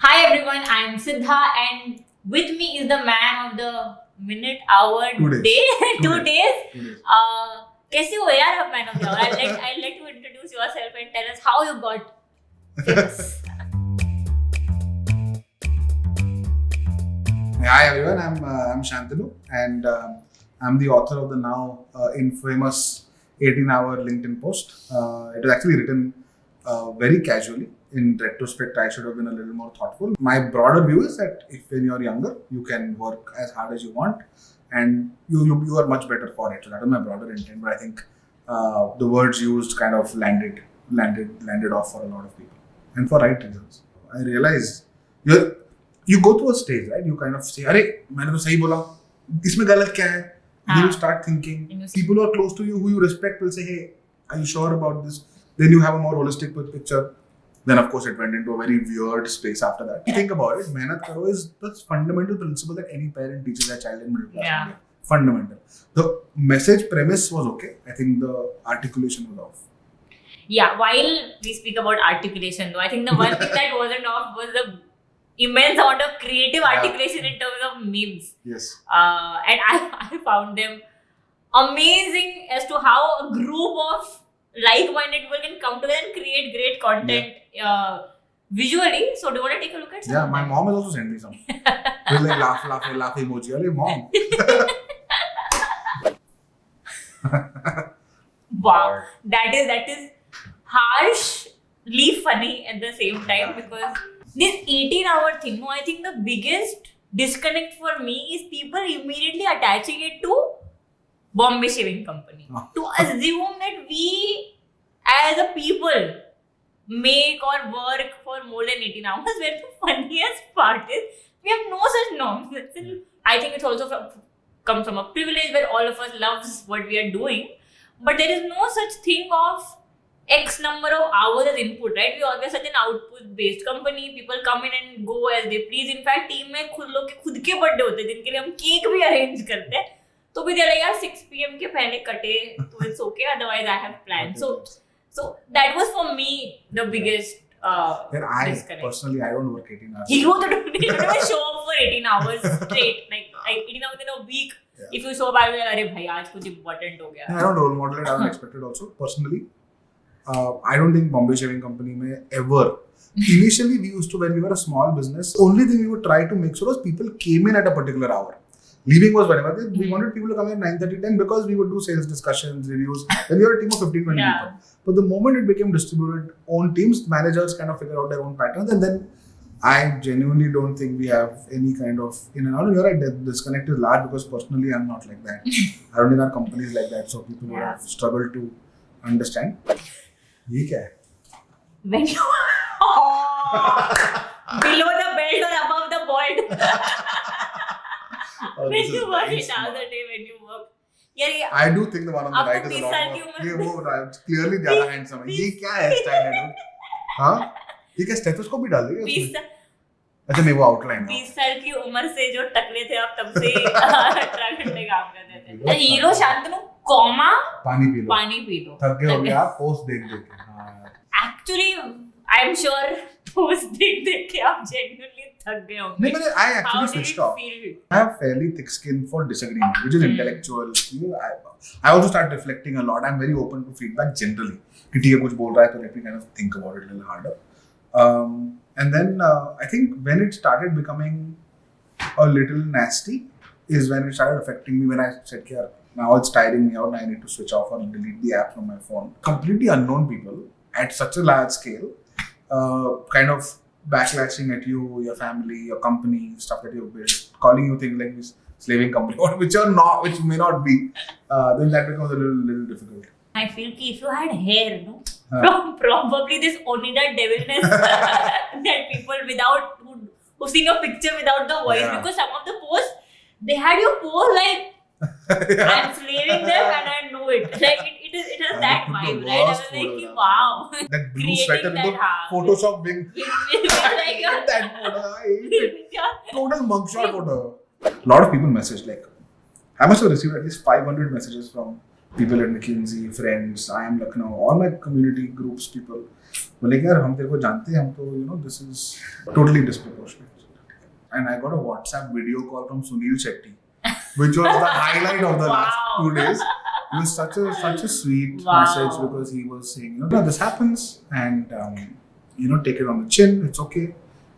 Hi everyone, I am Siddha and with me is the man of the minute, hour, 2 days. day, 2 2 days. days. 2 days. कैसे हो यार आप man of the hour? I'll let you introduce yourself and tell us how you got famous. Hi everyone, I'm Shantanu and I'm the author of the now infamous 18-hour LinkedIn post. It was actually written very casually. In retrospect, I should have been a little more thoughtful. My broader view is that if when you're younger, you can work as hard as you want and you are much better for it. So that was my broader intent, but I think the words used kind of landed off for a lot of people and for right reasons. I realized you go through a stage, right? You kind of say, "अरे मैंने तो सही बोला, इसमें गलत क्या है?" Then you start thinking. People who are close to you, who you respect, will say, "Hey, are you sure about this?" Then you have a more holistic picture. Then of course it went into a very weird space after that. You think about it, mehnat karo is the fundamental principle that any parent teaches their child in middle class. Yeah. Fundamental. The message premise was okay. I think the articulation was off. Yeah, while we speak about articulation though, I think the one thing that wasn't off was the immense amount of creative articulation in terms of memes. Yes. And I found them amazing as to how a group of like-minded people can come together and create great content visually. So do you want to take a look at some? Yeah, my mom has also sent me some. With like laugh emoji. Arey mom. Wow, that is harshly funny at the same time, because this 18-hour thing, I think the biggest disconnect for me is people immediately attaching it to Bombay Shaving Company. To assume that we as a people make or work for more than 18 hours, where the funniest part is we have no such norms. I think it's also comes from a privilege where all of us loves what we are doing, but there is no such thing of X number of hours as input, right? We always such an output based company. People come in and go as they please. In fact, team में खुद के birthday होते हैं जिनके लिए हम cake भी arrange करते हैं, तो भी they're like यार 6 PM के पहले कटे तो it's okay, otherwise I have plans. So that was for me the biggest disconnect. Personally, I don't work 18 hours. You don't even show up for 18 hours straight, like 18 hours in a week. Yeah. If you show up, I'll be like, अरे भाई आज कुछ important हो गया. I don't role model it. I don't expect it also. Personally, I don't think Bombay Shaving Company में ever. Initially, we used to, when we were a small business, only thing we would try to make sure was people came in at a particular hour. Leaving was whatever. We wanted people to come in at 9:30, 10 because we would do sales discussions, reviews. Then we were a team of 15, 20 people. But the moment it became distributed, own teams, managers kind of figure out their own patterns. And then I genuinely don't think we have any kind of in and out. You're right, the disconnect is large because personally I'm not like that. I don't think our company is like that. So people would have struggled to understand. ये क्या है? When you below the belt or above the belt. When you work nice. 8 hours a day, when you work. Yeah. I do think the one on the right is a lot more. ये वो clearly ज़्यादा handsome है. ये क्या है style है dude? हाँ? ये क्या stethoscope भी डाल दिया? अच्छा नहीं वो outline. 20 साल की उम्र से जो टकले थे आप तब से ट्रक घंटे काम करते थे. हीरो शांतनु कॉमा पानी पी लो. थक गए हो गया आप पोस्ट देख के. Actually, I'm sure post देख के आप genuinely थक गए होंगे. नहीं मैंने I actually switched off. I have fairly thick skin for disagreement, which is intellectual. I also start reflecting a lot. I'm very open to feedback generally. कि ठीक है कुछ बोल रहा है तो let me kind of think about it a little harder. And then I think when it started becoming a little nasty is when it started affecting me. When I said कि यार now it's tiring me out and I need to switch off or delete the app from my phone. Completely unknown people at such a large scale, kind of backlashing at you, your family, your company, stuff that you've built, calling you things like this slaving company, which may not be, then that becomes a little difficult. I feel कि if you had hair, no, probably this Onida devilness that people who've seen your picture without the voice, because some of the posts, they had your pose like, I'm slaving them and I know it. Like it has that vibe, right? I was like, wow. That blue sweater with the Photoshop wing. Like that photo. I hate it. Total mugshot photo. A lot of people messaged like, I must have received at least 500 messages from people at McKinsey, friends, I am Lucknow, all my community groups, people बोले कि यार हम तेरे को जानते हैं, हम तो this is totally disproportionate. And I got a WhatsApp video call from Sunil Shetty, which was the highlight of the last 2 days. It was such a sweet message because he was saying, this happens and take it on the chin, it's okay.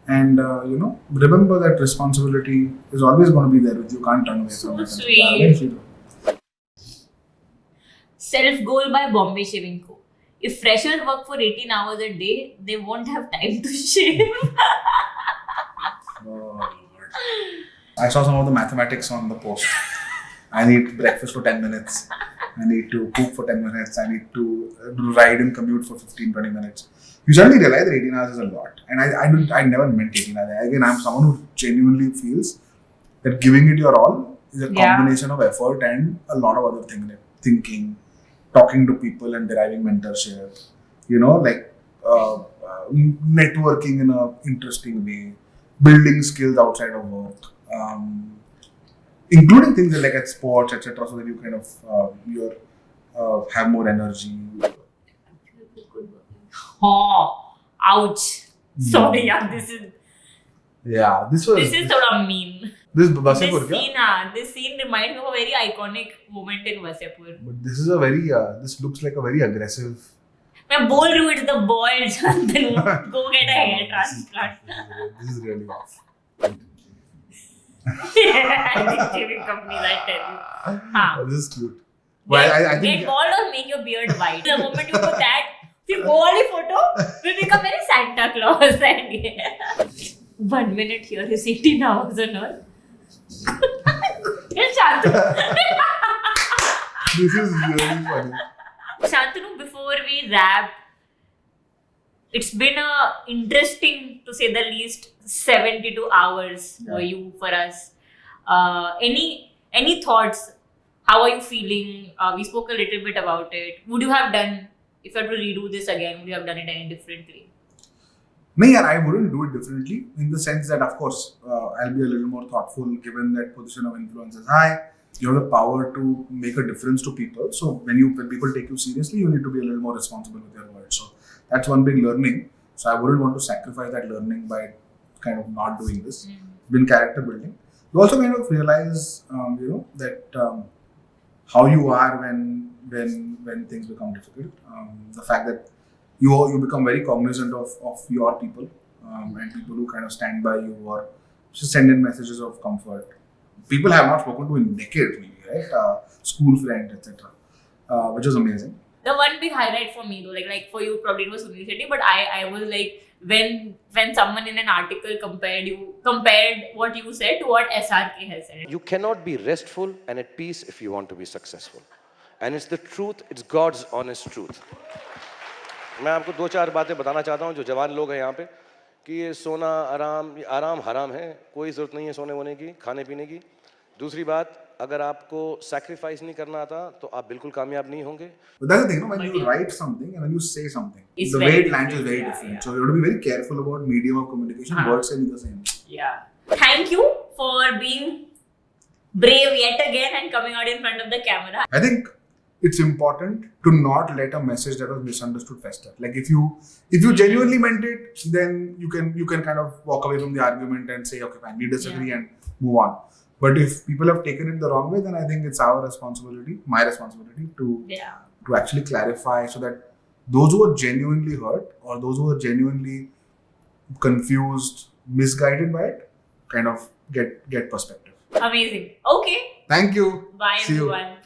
And remember that responsibility is always going to be there with you. You can't run away from it. So sweet. Self goal by Bombay Shaving Co. If freshers work for 18 hours a day, they won't have time to shave. Oh, Lord. I saw some of the mathematics on the post. I need breakfast for 10 minutes. I need to cook for 10 minutes. I need to ride and commute for 15-20 minutes. You suddenly realize that 18 hours is a lot. And I never meant 18 hours. Again, I'm someone who genuinely feels that giving it your all is a combination of effort and a lot of other things, like thinking, talking to people and deriving mentorship, networking in an interesting way, building skills outside of work, including things like at sports, etc., so that you kind of have more energy. Oh, ouch. Sorry, this is sort of mean. This Vasepur, This scene reminds me of a very iconic moment in Vasepur. But this is this looks like a very aggressive. मैं बोल रही हूँ, it's the boy Shantanu. Go get a hair transplant. This is really off. I think shaving companies, I tell you. This is cute. Well, I think get bald or make your beard white. The moment you put that, if you go on a photo, we become very Santa Claus. And 1 minute here is 18 hours on earth. Shantanu. This is really funny. Shantanu, before we wrap, it's been interesting, to say the least, 72 hours for us. Any thoughts? How are you feeling? We spoke a little bit about it. Would you have done, if you had to redo this again, would you have done it any differently? No, I wouldn't do it differently, in the sense that, of course, I'll be a little more thoughtful, given that position of influence is high. You have the power to make a difference to people. So when people take you seriously, you need to be a little more responsible with your words. So that's one big learning. So I wouldn't want to sacrifice that learning by kind of not doing this. It's been character building. You also kind of realize, that how you are when things become difficult. The fact that you become very cognizant of your people and people who kind of stand by you or just send in messages of comfort. People I have not spoken to in decades, maybe, right? School friends, etc., which was amazing. The one big highlight for me, though, like for you, probably it was Sunil Shetty, but I was like, when someone in an article compared what you said to what SRK has said. You cannot be restful and at peace if you want to be successful. And it's the truth, it's God's honest truth. मैं आपको 2-4 बातें बताना चाहता हूँ जो जवान लोग हैं यहाँ पे कि ये सोना आराम हराम है, कोई ज़रूरत नहीं है सोने वोने की, खाने पीने की. दूसरी बात, अगर आपको sacrifice नहीं करना आता तो आप बिल्कुल कामयाब नहीं होंगे. But that's the thing, when you write something and when you say something, the way it lands is very different. Yeah. So you have to be very careful about medium of communication. Words can be the same. Yeah. Thank you for being brave yet again and coming out in front of the camera. I think it's important to not let a message that was misunderstood fester. Like if you genuinely meant it, then you can kind of walk away from the argument and say, okay, fine, we disagree and move on. But if people have taken it the wrong way, then I think it's my responsibility to actually clarify, so that those who are genuinely hurt or those who are genuinely confused, misguided by it, kind of get perspective. Amazing. Okay. Thank you. Bye, See everyone. You.